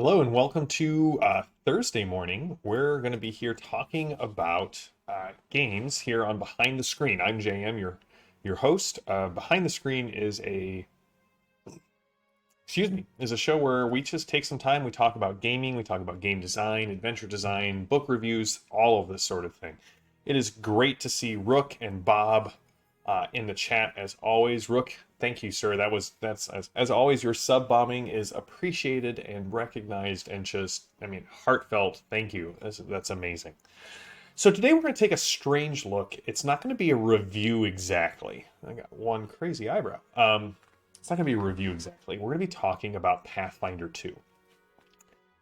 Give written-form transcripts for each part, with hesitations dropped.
Hello and welcome to Thursday morning. We're going to be here talking about games here on Behind the Screen. I'm JM, your host. Behind the Screen is a show where we just take some time. We talk about gaming, we talk about game design, adventure design, book reviews, all of this sort of thing. It is great to see Rook and Bob in the chat as always. Rook, thank you, sir. That's as always. Your sub bombing is appreciated and recognized, and heartfelt. Thank you. That's amazing. So today we're going to take a strange look. It's not going to be a review exactly. I got one crazy eyebrow. It's not going to be a review exactly. We're going to be talking about Pathfinder 2.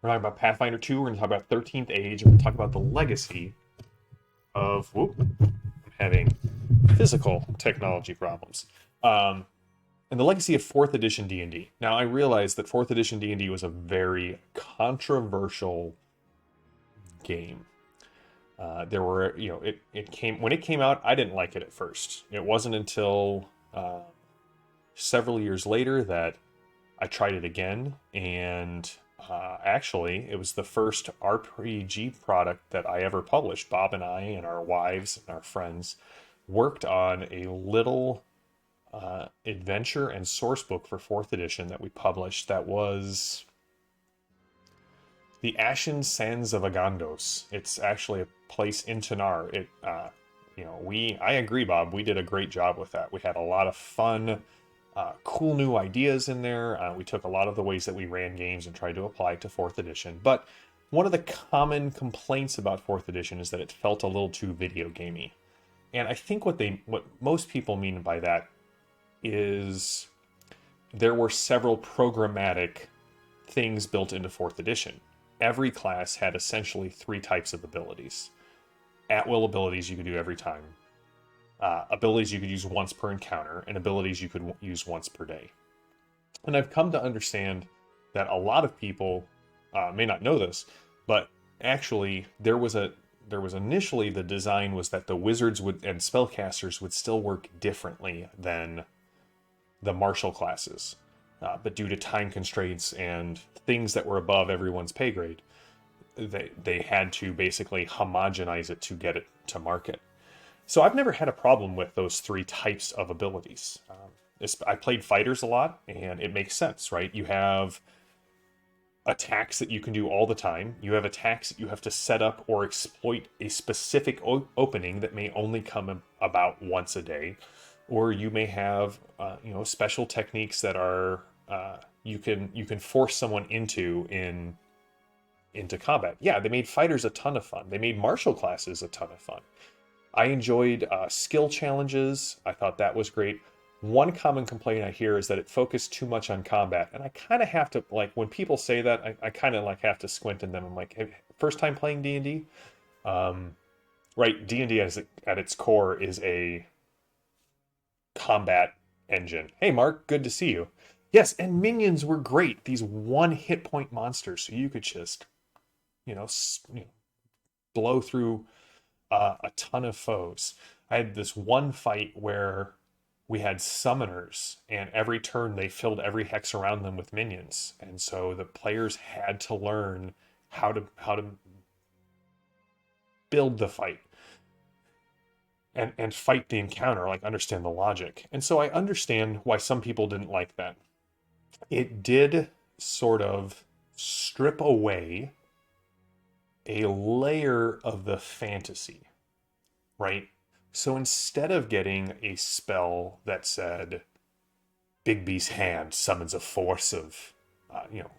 We're talking about Pathfinder 2. We're going to talk about 13th Age. We're going to talk about the legacy of. Whoop, I'm having physical technology problems. And the legacy of 4th edition D&D. Now, I realize that 4th edition D&D was a very controversial game. There were, it came when it came out. I didn't like it at first. It wasn't until several years later that I tried it again, and actually, it was the first RPG product that I ever published. Bob and I and our wives and our friends worked on a little adventure and source book for 4th edition that we published that was the Ashen Sands of Agandos. It's actually a place in Tanar. I agree, Bob. We did a great job with that. We had a lot of fun, cool new ideas in there. We took a lot of the ways that we ran games and tried to apply it to 4th edition. But one of the common complaints about 4th edition is that it felt a little too video gamey. And I think what most people mean by that is there were several programmatic things built into 4th edition. Every class had essentially 3 types of abilities. At-will abilities you could do every time. Abilities you could use once per encounter, and abilities you could use once per day. And I've come to understand that a lot of people may not know this, but actually there was initially the design was that the wizards and spellcasters would still work differently than the martial classes. But due to time constraints and things that were above everyone's pay grade, they had to basically homogenize it to get it to market. So I've never had a problem with those 3 types of abilities. I played fighters a lot, and it makes sense, right? You have attacks that you can do all the time. You have attacks that you have to set up or exploit a specific opening that may only come about once a day. Or you may have, special techniques that are you can force someone into combat. Yeah, they made fighters a ton of fun. They made martial classes a ton of fun. I enjoyed skill challenges. I thought that was great. One common complaint I hear is that it focused too much on combat, and I kind of have to when people say that, I kind of have to squint in them. I'm like, hey, first time playing D&D, right? D&D at its core is a combat engine. Hey, Mark, good to see you. Yes, and minions were great. These 1 hit point monsters, so you could just, blow through a ton of foes. I had this one fight where we had summoners, and every turn they filled every hex around them with minions, and so the players had to learn how to build the fight and fight the encounter, understand the logic. And so I understand why some people didn't like that. It did sort of strip away a layer of the fantasy, right? So instead of getting a spell that said, Bigby's hand summons a force of,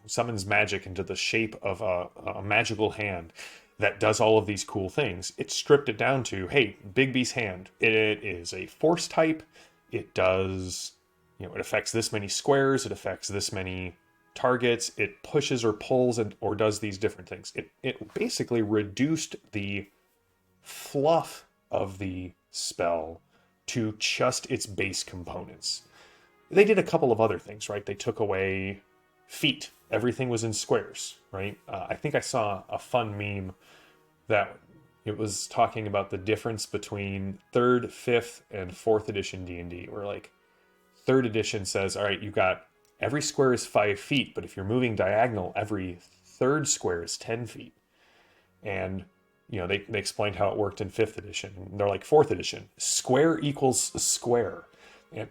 summons magic into the shape of a magical hand that does all of these cool things, it stripped it down to, hey, Bigby's hand, it is a force type. It does, it affects this many squares. It affects this many targets. It pushes or pulls or does these different things. It basically reduced the fluff of the spell to just its base components. They did a couple of other things, right? They took away feet. Everything was in squares, right? I think I saw a fun meme that it was talking about the difference between 3rd, 5th, and 4th edition D&D, where 3rd edition says, all right, you got every square is 5 feet, but if you're moving diagonal every third square is 10 feet. And, they explained how it worked in 5th edition. And they're like, 4th edition, square equals square. And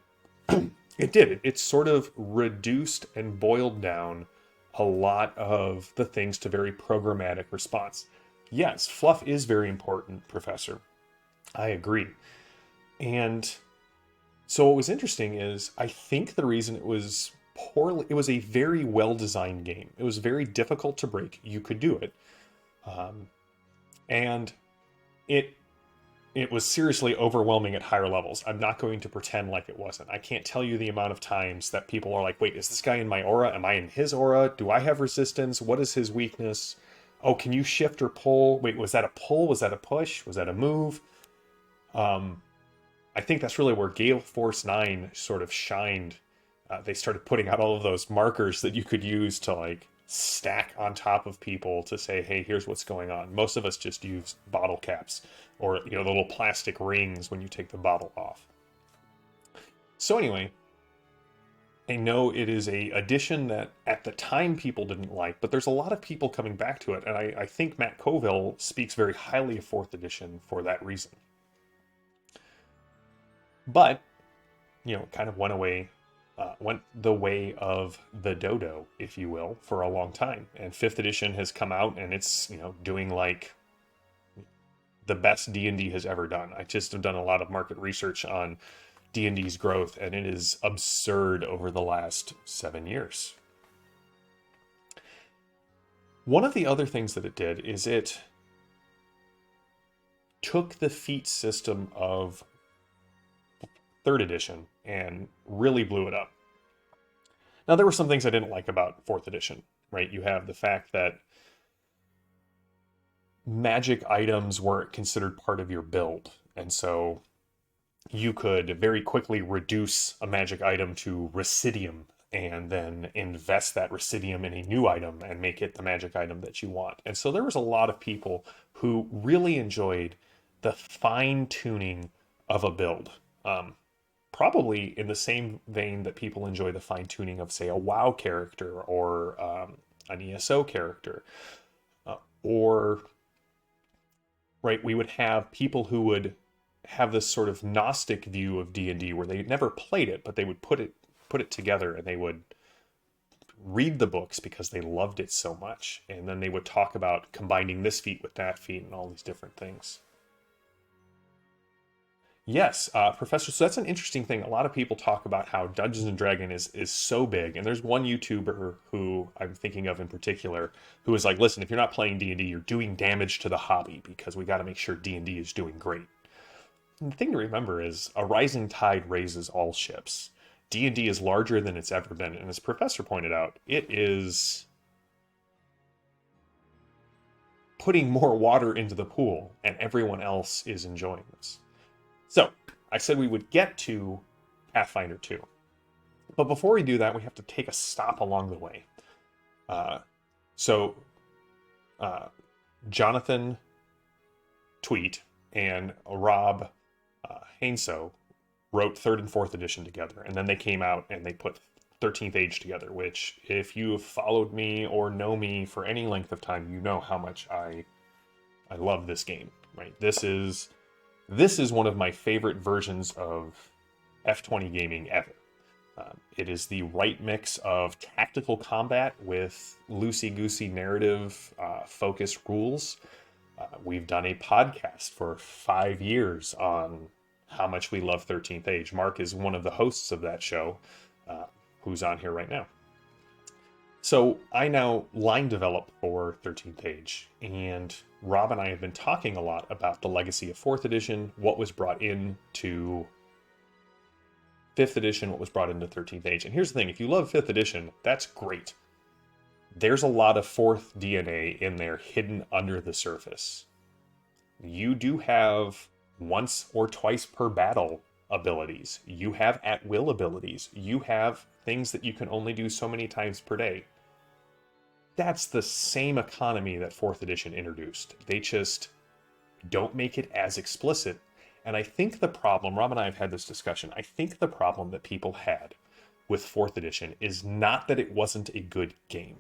it did. It sort of reduced and boiled down a lot of the things to very programmatic response. Yes, fluff is very important, Professor. I agree. And so what was interesting is I think the reason it was it was a very well-designed game. It was very difficult to break. You could do it. And it was seriously overwhelming at higher levels. I'm not going to pretend like it wasn't. I can't tell you the amount of times that people are like, wait, is this guy in my aura? Am I in his aura? Do I have resistance? What is his weakness? Oh, can you shift or pull? Wait, was that a pull? Was that a push? Was that a move? I think that's really where Gale Force 9 sort of shined. They started putting out all of those markers that you could use to like stack on top of people to say, hey, here's what's going on. Most of us just use bottle caps or the little plastic rings when you take the bottle off. So anyway, I know it is a addition that at the time people didn't like, but there's a lot of people coming back to it, and I think Matt Colville speaks very highly of 4th edition for that reason. But, kind of went the way of the dodo, if you will, for a long time. And 5th edition has come out and it's, doing like the best D&D has ever done. I just have done a lot of market research on D&D's growth, and it is absurd over the last 7 years. One of the other things that it did is it took the feat system of 3rd edition and really blew it up. Now, there were some things I didn't like about 4th edition, right? You have the fact that magic items weren't considered part of your build. And so you could very quickly reduce a magic item to Residium and then invest that Residium in a new item and make it the magic item that you want. And so there was a lot of people who really enjoyed the fine tuning of a build. Probably in the same vein that people enjoy the fine tuning of, say, a WoW character or an ESO character. Right, we would have people who would have this sort of Gnostic view of D&D where they never played it, but they would put it together and they would read the books because they loved it so much. And then they would talk about combining this feat with that feat and all these different things. Yes, Professor, so that's an interesting thing. A lot of people talk about how Dungeons & Dragons is so big, and there's one YouTuber who I'm thinking of in particular who is like, listen, if you're not playing D&D, you're doing damage to the hobby because we got to make sure D&D is doing great. And the thing to remember is a rising tide raises all ships. D&D is larger than it's ever been, and as Professor pointed out, it is putting more water into the pool, and everyone else is enjoying this. So, I said we would get to Pathfinder 2. But before we do that, we have to take a stop along the way. Jonathan Tweet and Rob Hainso wrote 3rd and 4th edition together. And then they came out and they put 13th Age together, which if you have followed me or know me for any length of time, you know how much I love this game, right? This is one of my favorite versions of F20 gaming ever. It is the right mix of tactical combat with loosey-goosey narrative focused rules. We've done a podcast for 5 years on how much we love 13th Age. Mark is one of the hosts of that show, who's on here right now. So I now line develop for 13th Age, and Rob and I have been talking a lot about the legacy of 4th edition, what was brought into 5th edition, what was brought into 13th Age. And here's the thing, if you love 5th edition, that's great. There's a lot of 4th DNA in there hidden under the surface. You do have once or twice per battle abilities. You have at-will abilities. You have things that you can only do so many times per day. That's the same economy that 4th edition introduced. They just don't make it as explicit. And I think the problem, Rob and I have had this discussion, I think the problem that people had with 4th edition is not that it wasn't a good game.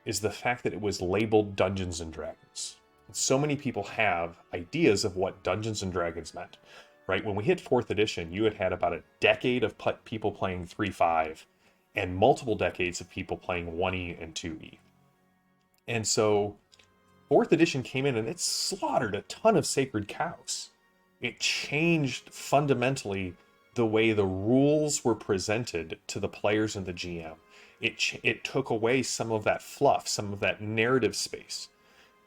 is the fact that it was labeled Dungeons and Dragons. So many people have ideas of what Dungeons and Dragons meant, right? When we hit 4th edition, you had about a decade of people playing 3.5 and multiple decades of people playing 1E and 2E. And so 4th edition came in and it slaughtered a ton of sacred cows. It changed fundamentally the way the rules were presented to the players and the GM. It took away some of that fluff, some of that narrative space.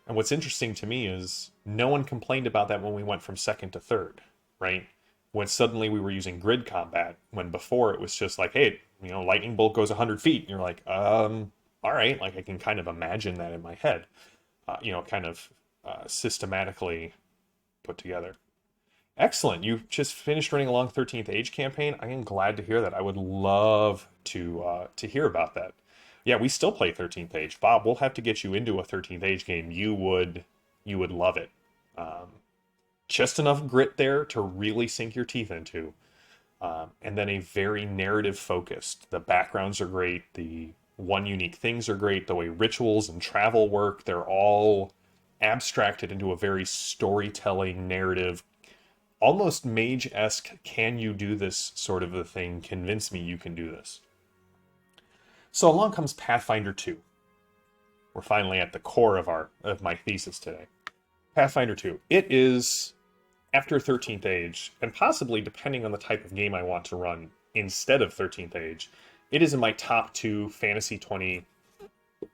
And what's interesting to me is no one complained about that when we went from 2nd to 3rd, right? When suddenly we were using grid combat, when before it was just like, hey, lightning bolt goes 100 feet. And you're like, all right, like I can kind of imagine that in my head, kind of systematically put together. Excellent. You just finished running a long 13th Age campaign. I am glad to hear that. I would love to hear about that. Yeah, we still play 13th Age. Bob, we'll have to get you into a 13th Age game. You would love it. Just enough grit there to really sink your teeth into. And then a very narrative focused. The backgrounds are great. The one unique things are great. The way rituals and travel work, they're all abstracted into a very storytelling narrative, almost mage-esque, can you do this sort of a thing, convince me you can do this. So along comes Pathfinder 2. We're finally at the core of my thesis today. Pathfinder 2. It is, after 13th Age, and possibly depending on the type of game I want to run instead of 13th Age, it is in my top 2 Fantasy 20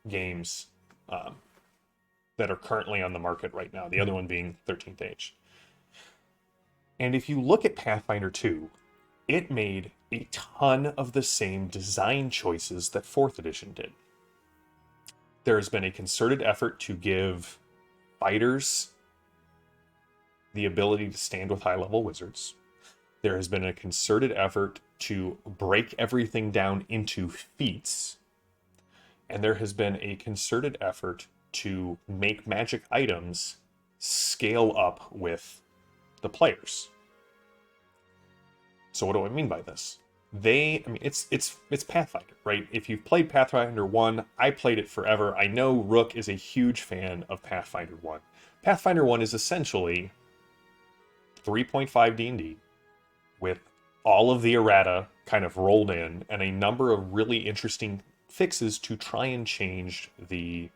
games that are currently on the market right now, the other one being 13th Age. And if you look at Pathfinder 2, it made a ton of the same design choices that 4th edition did. There has been a concerted effort to give fighters the ability to stand with high-level wizards. There has been a concerted effort to break everything down into feats. And there has been a concerted effort to make magic items scale up with the players. So what do I mean by this? It's Pathfinder, right? If you've played Pathfinder 1, I played it forever. I know Rook is a huge fan of Pathfinder 1. Pathfinder 1 is essentially 3.5 D&D with all of the errata kind of rolled in and a number of really interesting fixes to try and change the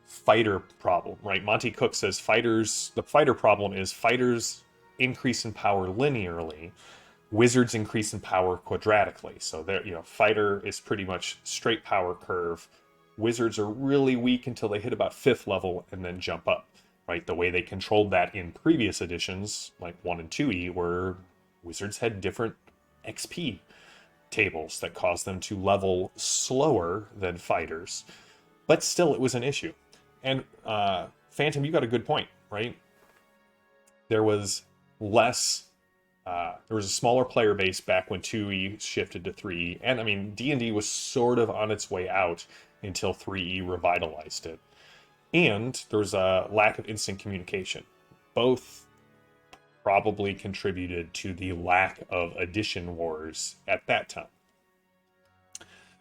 fighter problem, right? Monty Cook says the fighter problem is fighters increase in power linearly, wizards increase in power quadratically. So there, fighter is pretty much straight power curve. Wizards are really weak until they hit about 5th level and then jump up, right? The way they controlled that in previous editions, like 1 and 2E, where wizards had different XP tables that caused them to level slower than fighters. But still, it was an issue. And Phantom, you got a good point, right? There was a smaller player base back when 2E shifted to 3E. And D&D was sort of on its way out until 3E revitalized it. And there was a lack of instant communication. Both probably contributed to the lack of edition wars at that time.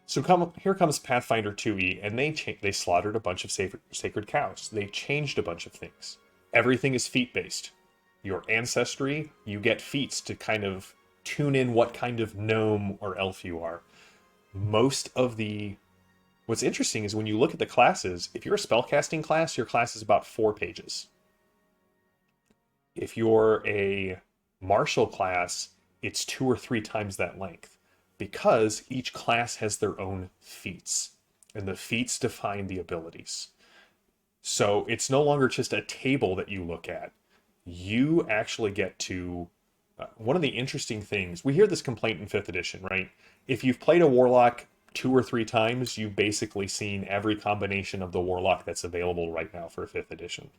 So here comes Pathfinder 2E, and they slaughtered a bunch of sacred cows. They changed a bunch of things. Everything is feat-based. Your ancestry, you get feats to kind of tune in what kind of gnome or elf you are. What's interesting is when you look at the classes, if you're a spellcasting class, your class is about 4 pages. If you're a martial class, it's 2 or 3 times that length, because each class has their own feats, and the feats define the abilities. So it's no longer just a table that you look at. You actually get to... one of the interesting things, we hear this complaint in 5th edition, right? If you've played a warlock 2 or 3 times, you've basically seen every combination of the warlock that's available right now for 5th edition.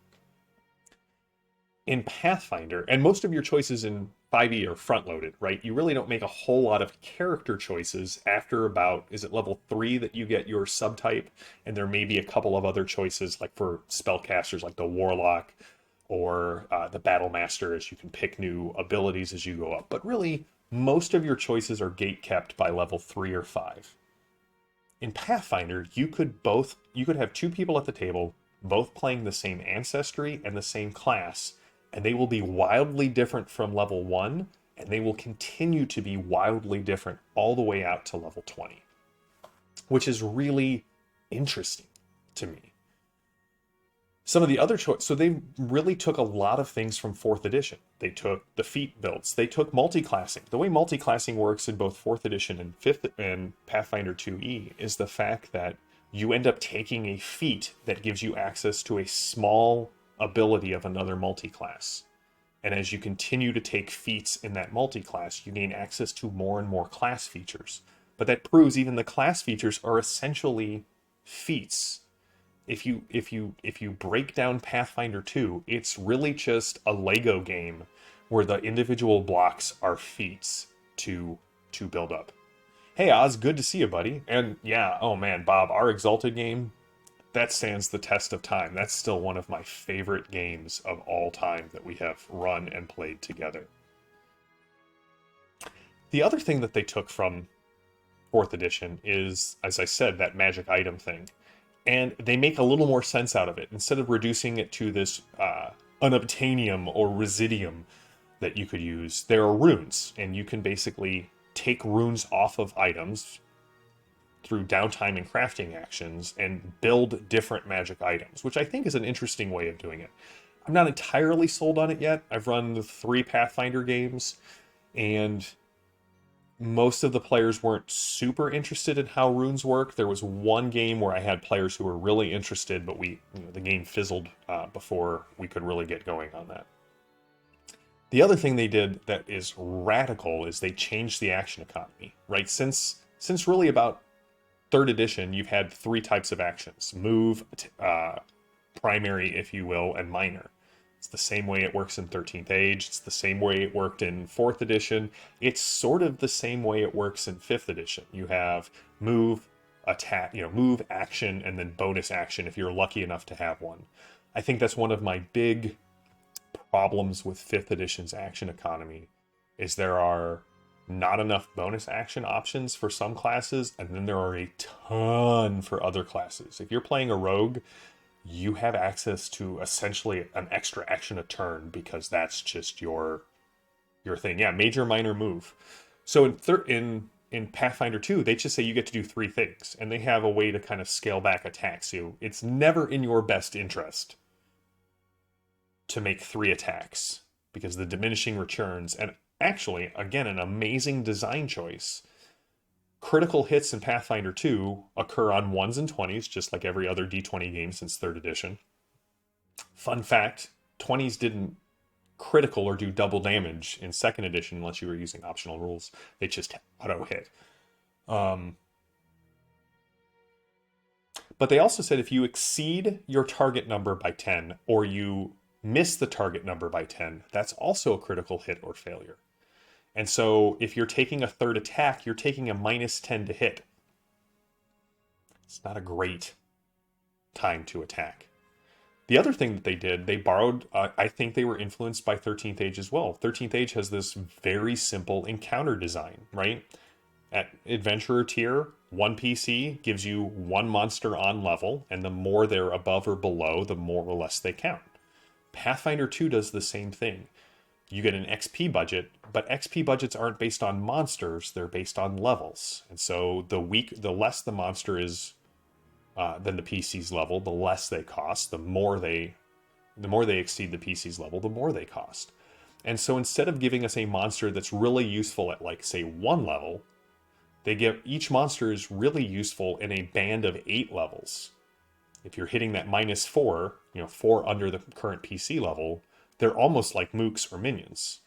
In Pathfinder, and most of your choices in 5e are front-loaded, right? You really don't make a whole lot of character choices after about, is it level 3 that you get your subtype? And there may be a couple of other choices, like for spellcasters, like the Warlock, or the Battle Master, as you can pick new abilities as you go up. But really, most of your choices are gate kept by level 3 or 5. In Pathfinder, you could have two people at the table, both playing the same ancestry and the same class, and they will be wildly different from level 1, and they will continue to be wildly different all the way out to level 20, which is really interesting to me. Some of the other choices, so they really took a lot of things from 4th edition. They took the feat builds. They took multi-classing. The way multi-classing works in both 4th edition and 5th and Pathfinder 2e is the fact that you end up taking a feat that gives you access to a small ability of another multi-class. And as you continue to take feats in that multi-class, you gain access to more and more class features. But that proves even the class features are essentially feats. If you break down Pathfinder 2, it's really just a Lego game where the individual blocks are feats to build up. Hey Oz, good to see you, buddy. And yeah, oh man, Bob, our Exalted game, that stands the test of time. That's still one of my favorite games of all time that we have run and played together. The other thing that they took from 4th edition is, as I said, that magic item thing. And they make a little more sense out of it. Instead of reducing it to this unobtainium or residium that you could use, there are runes. And you can basically take runes off of items through downtime and crafting actions and build different magic items, which I think is an interesting way of doing it. I'm not entirely sold on it yet. I've run the 3 Pathfinder games, and most of the players weren't super interested in how runes work. There was one game where I had players who were really interested, but the game fizzled before we could really get going on that. The other thing they did that is radical is they changed the action economy, right? Since really about 3rd edition, you've had 3 types of actions: move, primary, if you will, and minor. It's the same way it works in 13th Age. It's the same way it worked in 4th edition. It's sort of the same way it works in 5th edition. You have move, attack, move, action, and then bonus action if you're lucky enough to have one. I think that's one of my big problems with 5th edition's action economy is there are not enough bonus action options for some classes, and then there are a ton for other classes. If you're playing a rogue, you have access to essentially an extra action a turn because that's just your thing. Yeah, major, minor, move. So in Pathfinder 2, they just say you get to do 3 things, and they have a way to kind of scale back attacks. So it's never in your best interest to make 3 attacks because the diminishing returns, and actually, again, an amazing design choice. Critical hits in Pathfinder 2 occur on 1s and 20s, just like every other D20 game since 3rd edition. Fun fact, 20s didn't critical or do double damage in 2nd edition unless you were using optional rules. They just auto-hit. But they also said if you exceed your target number by 10, or you miss the target number by 10, that's also a critical hit or failure. And so if you're taking a 3rd attack, you're taking a -10 to hit. It's not a great time to attack. The other thing that they did, they borrowed, I think they were influenced by 13th Age as well. 13th Age has this very simple encounter design, right? At Adventurer tier, 1 PC gives you 1 monster on level, and the more they're above or below, the more or less they count. Pathfinder 2 does the same thing. You get an XP budget, but XP budgets aren't based on monsters, they're based on levels. And so the less the monster is than the PC's level, the less they cost. The more they exceed the PC's level, the more they cost. And so instead of giving us a monster that's really useful at, like, say, 1 level, they give each monster is really useful in a band of 8 levels. If you're hitting that -4, 4 under the current PC level, they're almost like mooks or minions.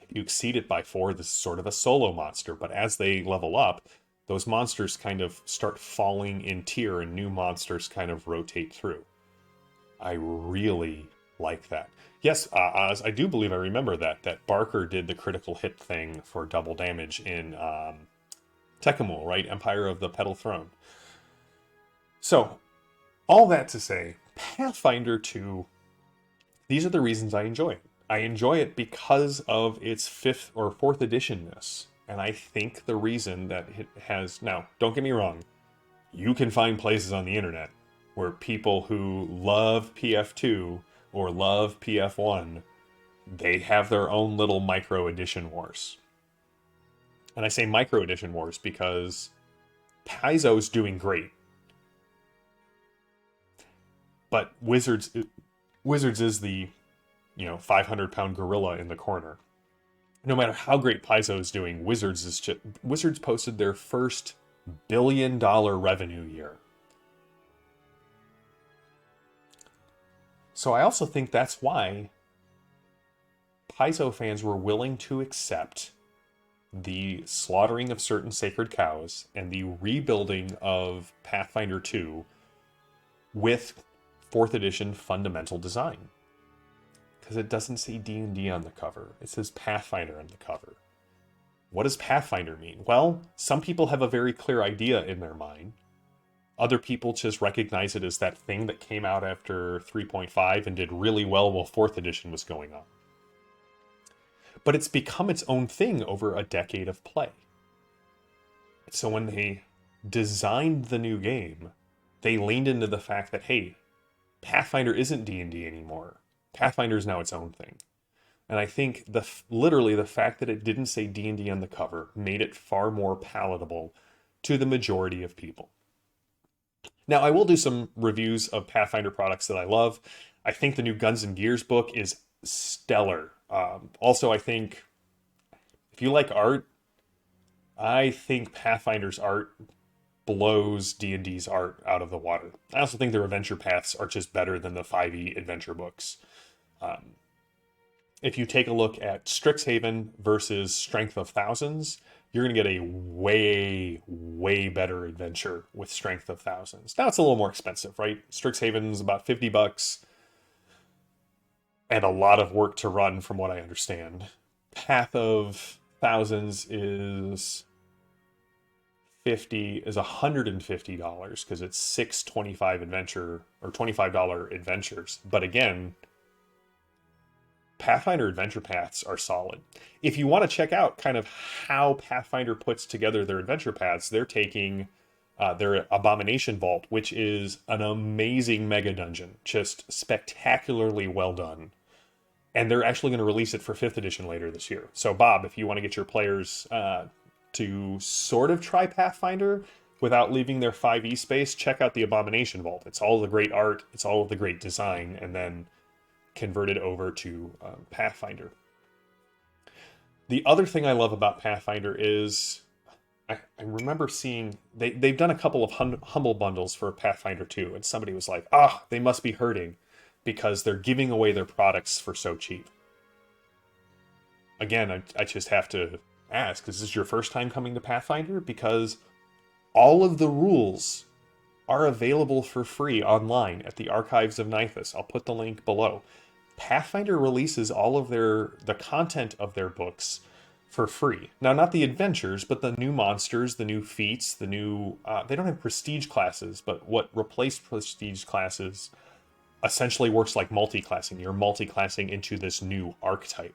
If you exceed it by 4, this is sort of a solo monster, but as they level up, those monsters kind of start falling in tier and new monsters kind of rotate through. I really like that. Yes, Oz, I do believe I remember that Barker did the critical hit thing for double damage in Tekkamul, right? Empire of the Petal Throne. So, all that to say, Pathfinder 2 These are the reasons I enjoy it. I enjoy it because of its fifth or fourth editionness. And I think the reason that it has, now, don't get me wrong, you can find places on the internet where people who love PF2 or love PF1, they have their own little micro edition wars. And I say micro edition wars because Paizo's doing great, but Wizards is the 500-pound gorilla in the corner. No matter how great Paizo is doing, Wizards posted their first $1 billion revenue year. So I also think that's why Paizo fans were willing to accept the slaughtering of certain sacred cows and the rebuilding of Pathfinder 2 with 4th edition fundamental design. Because it doesn't say D&D on the cover. It says Pathfinder on the cover. What does Pathfinder mean? Well, some people have a very clear idea in their mind. Other people just recognize it as that thing that came out after 3.5 and did really well while 4th edition was going on. But it's become its own thing over a decade of play. So when they designed the new game, they leaned into the fact that, hey, Pathfinder isn't D&D anymore. Pathfinder is now its own thing. And I think literally the fact that it didn't say D&D on the cover made it far more palatable to the majority of people. Now, I will do some reviews of Pathfinder products that I love. I think the new Guns and Gears book is stellar. Also, I think if you like art, I think Pathfinder's art blows D&D's art out of the water. I also think their adventure paths are just better than the 5e adventure books. If you take a look at Strixhaven versus Strength of Thousands, you're going to get a way, way better adventure with Strength of Thousands. Now it's a little more expensive, right? Strixhaven's about $50 and a lot of work to run from what I understand. Path of Thousands is $150 because it's 6 adventure or $25 adventures. But again, Pathfinder adventure paths are solid. If you want to check out kind of how Pathfinder puts together their adventure paths, they're taking their Abomination Vault, which is an amazing mega dungeon, just spectacularly well done. And they're actually going to release it for 5th edition later this year. So Bob, if you want to get your players to sort of try Pathfinder without leaving their 5e space, check out the Abomination Vault. It's all the great art, it's all of the great design, and then converted over to Pathfinder. The other thing I love about Pathfinder is I remember seeing they've done a couple of humble bundles for Pathfinder 2, and somebody was like, they must be hurting because they're giving away their products for so cheap. Again, I just have to ask, is this your first time coming to Pathfinder? Because all of the rules are available for free online at the Archives of Nithis. I'll put the link below. Pathfinder releases all of the content of their books for free. Now, not the adventures, but the new monsters, the new feats, the new... they don't have prestige classes, but what replaced prestige classes essentially works like multi-classing. You're multi-classing into this new archetype.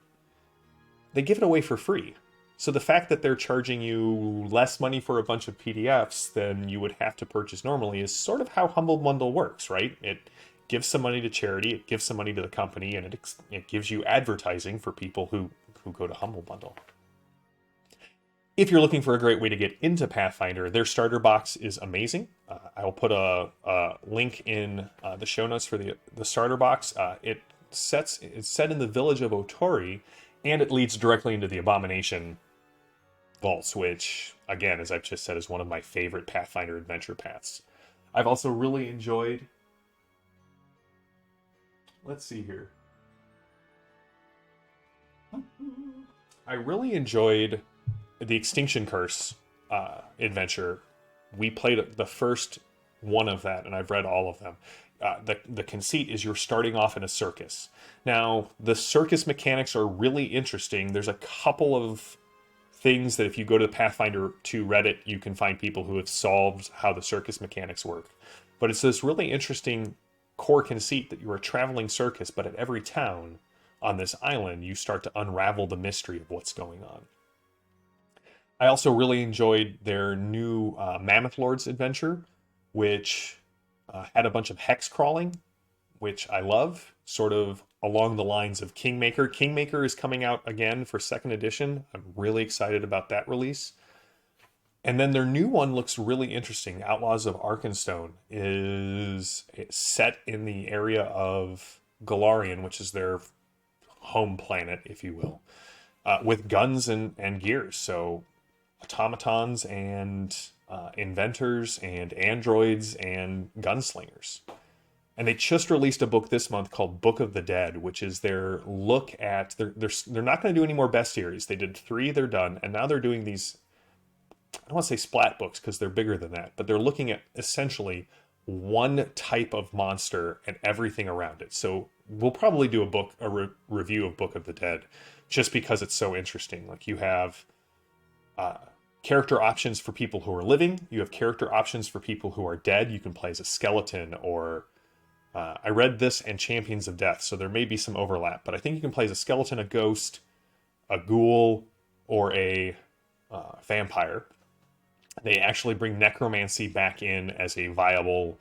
They give it away for free. So the fact that they're charging you less money for a bunch of PDFs than you would have to purchase normally is sort of how Humble Bundle works, right? It gives some money to charity, it gives some money to the company, and it gives you advertising for people who go to Humble Bundle. If you're looking for a great way to get into Pathfinder, their starter box is amazing. I will put a link in the show notes for the starter box. It's set in the village of Otori, and it leads directly into the Abomination Vaults, which, again, as I've just said, is one of my favorite Pathfinder adventure paths. I've also really enjoyed... Let's see here. I really enjoyed the Extinction Curse adventure. We played the first one of that, and I've read all of them. The conceit is you're starting off in a circus. Now, the circus mechanics are really interesting. There's a couple of things that if you go to the Pathfinder 2 Reddit, you can find people who have solved how the circus mechanics work. But it's this really interesting core conceit that you're a traveling circus, but at every town on this island, you start to unravel the mystery of what's going on. I also really enjoyed their new Mammoth Lords adventure, which had a bunch of hex crawling, which I love, sort of along the lines of Kingmaker. Kingmaker is coming out again for second edition. I'm really excited about that release. And then their new one looks really interesting. Outlaws of Arkenstone is set in the area of Galarian, which is their home planet, if you will, with guns and gears. So automatons and inventors and androids and gunslingers. And they just released a book this month called Book of the Dead, which is their look at they're not going to do any more bestiaries. They did 3, they're done, and now they're doing these, I don't want to say splat books because they're bigger than that, but they're looking at essentially one type of monster and everything around it. So we'll probably do a review of Book of the Dead, just because it's so interesting. Like, you have character options for people who are living. You have character options for people who are dead. You can play as a skeleton, or I read this and Champions of Death, so there may be some overlap, but I think you can play as a skeleton, a ghost, a ghoul, or a vampire. They actually bring necromancy back in as a viable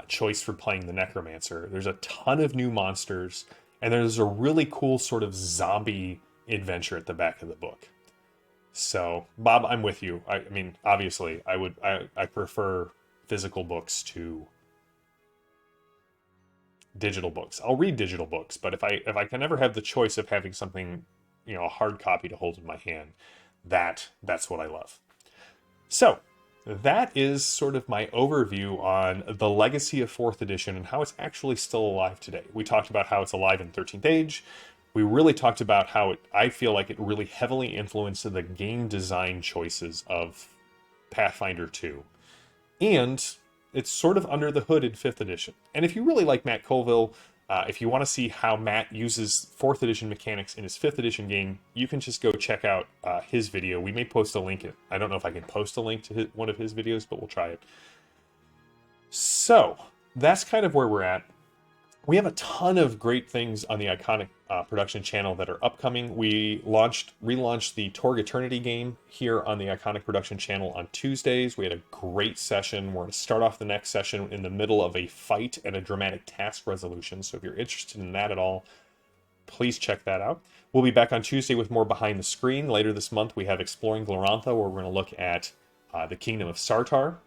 choice for playing the necromancer. There's a ton of new monsters, and there's a really cool sort of zombie adventure at the back of the book. So, Bob, I'm with you. I mean, obviously, I prefer physical books to digital books. I'll read digital books, but if I can ever have the choice of having something, a hard copy to hold in my hand, that's what I love. So, that is sort of my overview on the legacy of 4th edition and how it's actually still alive today. We talked about how it's alive in 13th Age. We really talked about how I feel like it really heavily influenced the game design choices of Pathfinder 2. And it's sort of under the hood in 5th edition. And if you really like Matt Colville, if you want to see how Matt uses 4th edition mechanics in his 5th edition game, you can just go check out his video. We may post a link. I don't know if I can post a link to one of his videos, but we'll try it. So that's kind of where we're at. We have a ton of great things on the Iconic production channel that are upcoming. We relaunched the Torg Eternity game here on the Iconic production channel on Tuesdays. We had a great session. We're going to start off the next session in the middle of a fight and a dramatic task resolution. So if you're interested in that at all, please check that out. We'll be back on Tuesday with more Behind the Screen. Later this month, we have Exploring Glorantha, where we're going to look at the Kingdom of Sartar.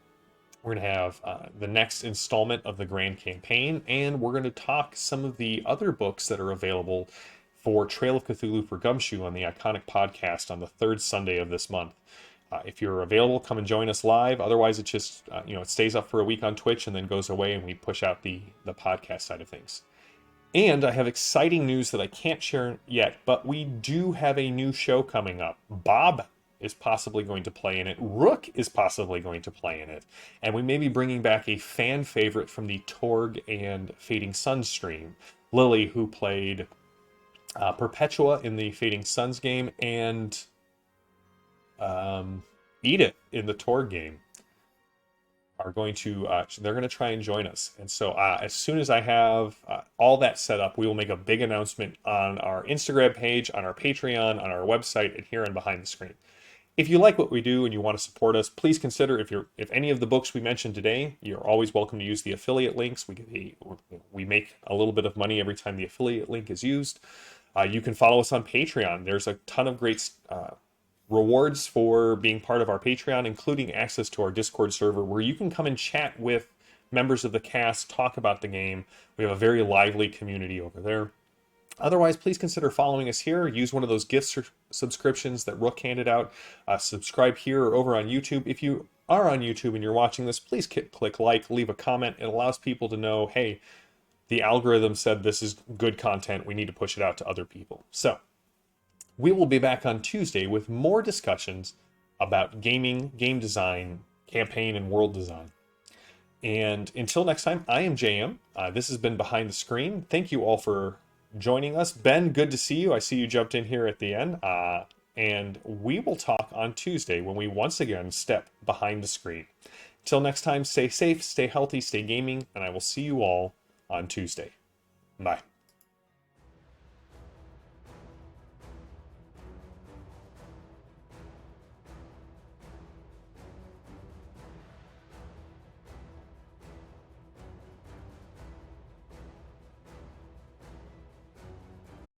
We're going to have the next installment of the Grand Campaign, and we're going to talk some of the other books that are available for Trail of Cthulhu for Gumshoe on the Iconic podcast on the 3rd Sunday of this month. If you're available, come and join us live. Otherwise, it just it stays up for a week on Twitch and then goes away, and we push out the podcast side of things. And I have exciting news that I can't share yet, but we do have a new show coming up. Bob is possibly going to play in it. Rook is possibly going to play in it. And we may be bringing back a fan favorite from the Torg and Fading Suns stream, Lily, who played Perpetua in the Fading Suns game, and Edith in the Torg game are going to they're going to try and join us. And so as soon as I have all that set up, we will make a big announcement on our Instagram page, on our Patreon, on our website, and here on Behind the Screen. If you like what we do and you want to support us, please consider, if any of the books we mentioned today, you're always welcome to use the affiliate links. We make a little bit of money every time the affiliate link is used. You can follow us on Patreon. There's a ton of great rewards for being part of our Patreon, including access to our Discord server, where you can come and chat with members of the cast, talk about the game. We have a very lively community over there. Otherwise, please consider following us here. Use one of those gift subscriptions that Rook handed out. Subscribe here or over on YouTube. If you are on YouTube and you're watching this, please click like, leave a comment. It allows people to know, hey, the algorithm said this is good content. We need to push it out to other people. So we will be back on Tuesday with more discussions about gaming, game design, campaign, and world design. And until next time, I am JM. This has been Behind the Screen. Thank you all for joining us. Ben, good to see you. I see you jumped in here at the end. And we will talk on Tuesday when we once again step behind the screen. Till next time, stay safe, stay healthy, stay gaming, and I will see you all on Tuesday. Bye.